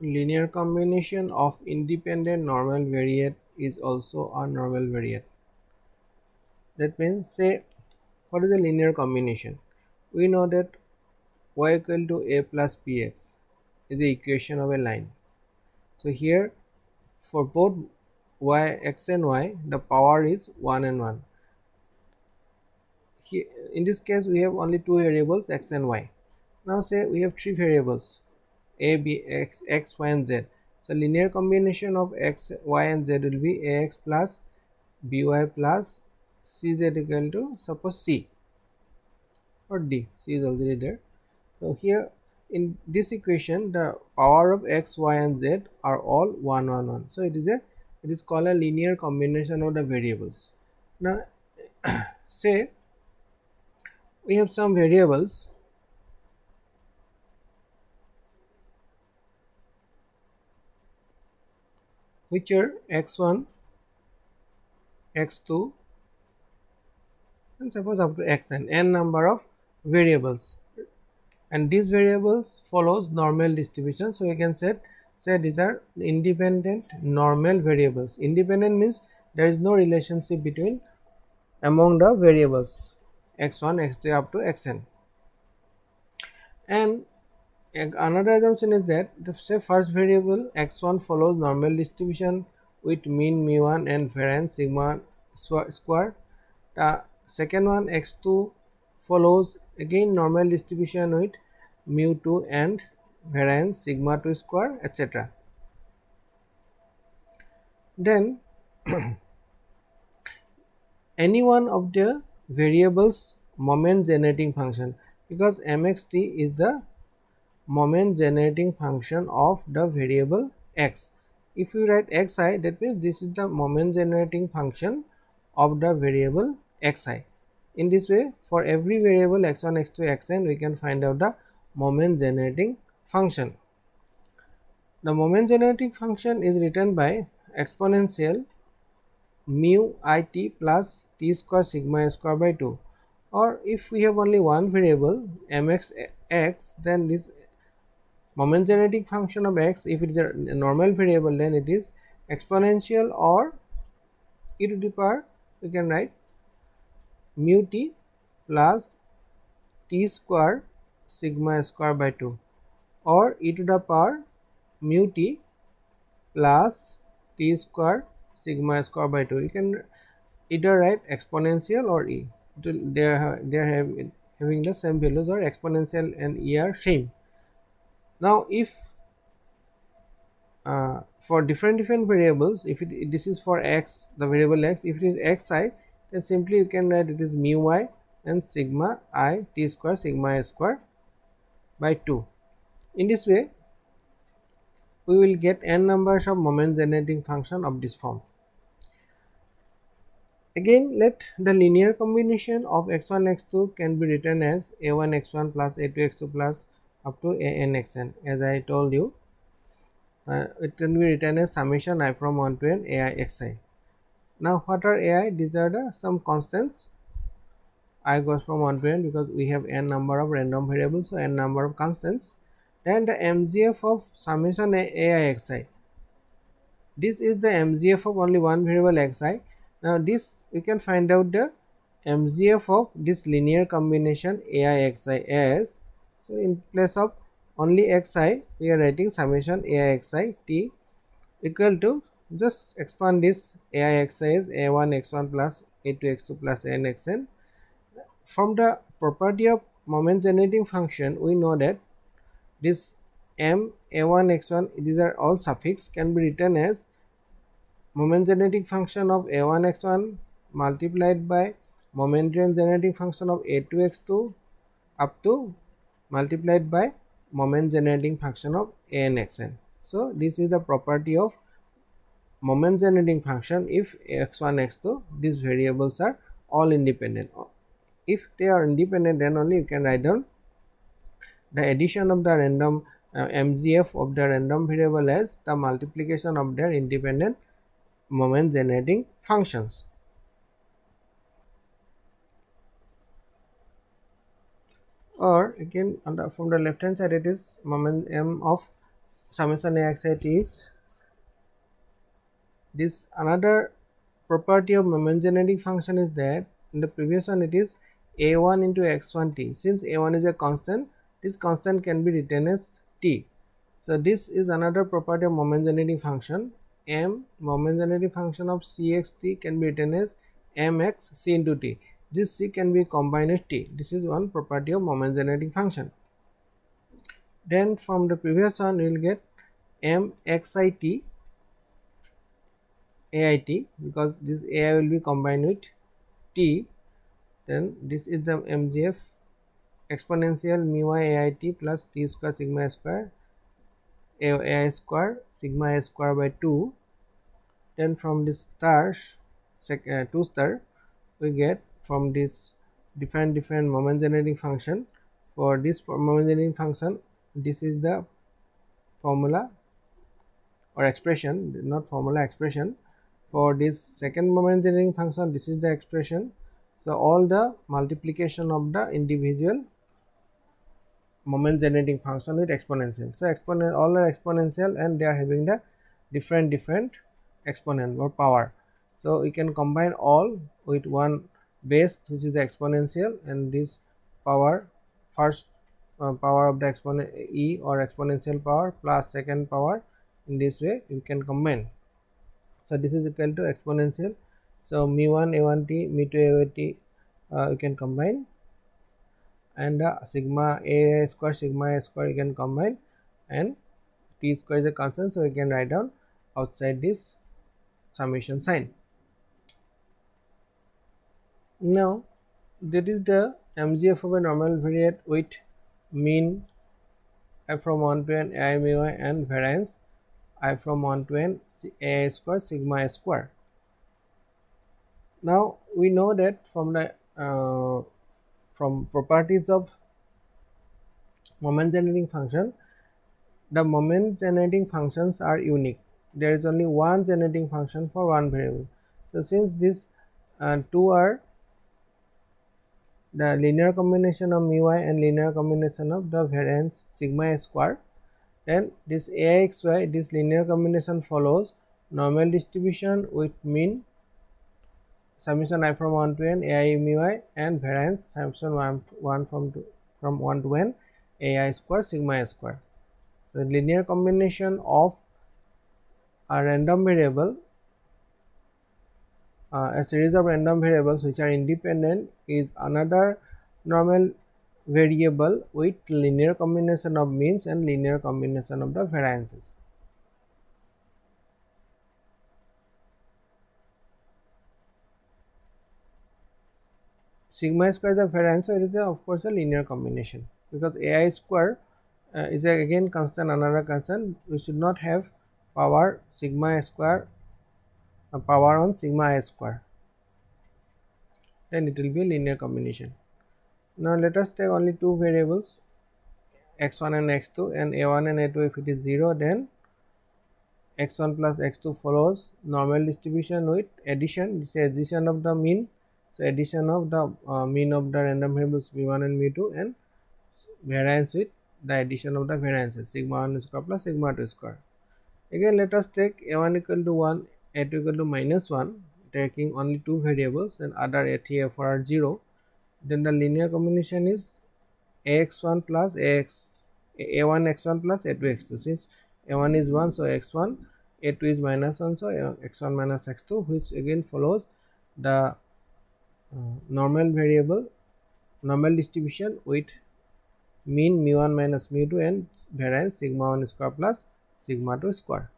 Linear combination of independent normal variate is also a normal variate. That means, say, what is a linear combination? We know that y equal to a plus bx is the equation of a line. So here, for both x and y, the power is 1 and 1. Here, in this case, we have only two variables x and y. Now say we have three variables a, b, x, y and z. So linear combination of x, y and z will be ax plus by plus cz equal to, suppose, c or d. C is already there. So here in this equation, the power of x, y and z are all 1 1 1. So it is called a linear combination of the variables. Now say we have some variables which are x1, x2 and suppose up to xn, n number of variables, and these variables follows normal distribution. So we can say these are independent normal variables. Independent means there is no relationship between among the variables x1, x2 up to xn. And another assumption is that the say first variable x1 follows normal distribution with mean mu1 and variance sigma square. The second one x2 follows again normal distribution with mu2 and variance sigma 2 square, etc. Then any one of the variables moment generating function, because mxt is the moment generating function of the variable x. If you write xi, that means this is the moment generating function of the variable xi. In this way, for every variable x1, x2, xn, we can find out the moment generating function. The moment generating function is written by exponential mu it plus t square sigma square by 2. Or if we have only one variable mx x, then this moment generating function of x, if it is a normal variable, then it is exponential or e to the power, we can write mu t plus t square sigma square by 2, or e to the power mu t plus t square sigma square by 2. You can either write exponential or e. They are having the same values, or exponential and e are same. Now if for different variables, if this is for x, the variable x, if it is xi, then simply you can write it is mu y and sigma I t square sigma square by 2. In this way, we will get n numbers of moment generating function of this form. Again, let the linear combination of x1 x2 can be written as a1 x1 plus a2 x2 plus up to an xn. As I told you, it can be written as summation I from 1 to n ai xi. Now what are ai? These are the some constants. I goes from 1 to n because we have n number of random variables, so n number of constants. Then the mgf of summation ai xi. This is the mgf of only one variable xi. Now this we can find out the mgf of this linear combination ai xi as, so in place of only xi, we are writing summation ai xi t equal to, just expand this ai xi as a1 x1 plus a2 x2 plus n xn. From the property of moment generating function, we know that this m a1 x1, these are all suffix, can be written as moment generating function of a1 x1 multiplied by moment generating function of a2 x2 up to multiplied by moment generating function of an xn. So this is the property of moment generating function if x1 x2, these variables are all independent. If they are independent, then only you can write down the addition of the random mgf of the random variable as the multiplication of their independent moment generating functions. Or again, from the left hand side, it is moment m of summation axit is this. Another property of moment generating function is that in the previous one it is a1 into x1t. Since a1 is a constant, this constant can be written as t. So this is another property of moment generating function. M moment generating function of cxt can be written as mx c into t. This c can be combined with t. This is one property of moment generating function. Then from the previous one we will get mxit ait, because this ai will be combined with t. Then this is the mgf exponential mu y ait plus t square sigma square ai square sigma a square by 2. Then from this star 2 star we get from this different moment generating function. For this moment generating function, this is the formula or expression, not formula, expression. For this second moment generating function, this is the expression. So all the multiplication of the individual moment generating function with exponential. So all are exponential and they are having the different exponent or power. So we can combine all with one base, which is the exponential, and this power, first power of the exponent e or exponential power plus second power. In this way you can combine. So this is equal to exponential. So mu1 a1t mu2 a2t you can combine, and sigma a square sigma a square you can combine, and t square is a constant, so you can write down outside this summation sign. Now that is the mgf of a normal variate with mean I from 1 to n ai mu I and variance I from 1 to n a square sigma a square. Now we know that from the from properties of moment generating function, the moment generating functions are unique. There is only one generating function for one variable. So since these two are the linear combination of mu I and linear combination of the variance sigma a square, then this axy, this linear combination follows normal distribution with mean summation I from 1 to n ai mu I and variance summation 1 from 1 to n ai square sigma a square. The linear combination of a random variable, a series of random variables which are independent, is another normal variable with linear combination of means and linear combination of the variances. Sigma square is the variance, so it is of course a linear combination, because ai square is again constant, another constant. We should not have power sigma square power on sigma a square, then it will be a linear combination. Now let us take only two variables x1 and x2, and a1 and a2. If it is 0, then x1 plus x2 follows normal distribution with addition. This is addition of the mean, so addition of the mean of the random variables v1 and v2, and variance with the addition of the variances sigma 1 square plus sigma 2 square. Again let us take a1 equal to 1, a2 equal to minus 1, taking only two variables, and other a3 a4 are 0. Then the linear combination is ax1 plus a1 x1 plus a2 x2. Since a1 is 1, so x1, a2 is minus 1, so x1 minus x2, which again follows the normal variable normal distribution with mean mu1 minus mu2 and variance sigma 1 square plus sigma 2 square.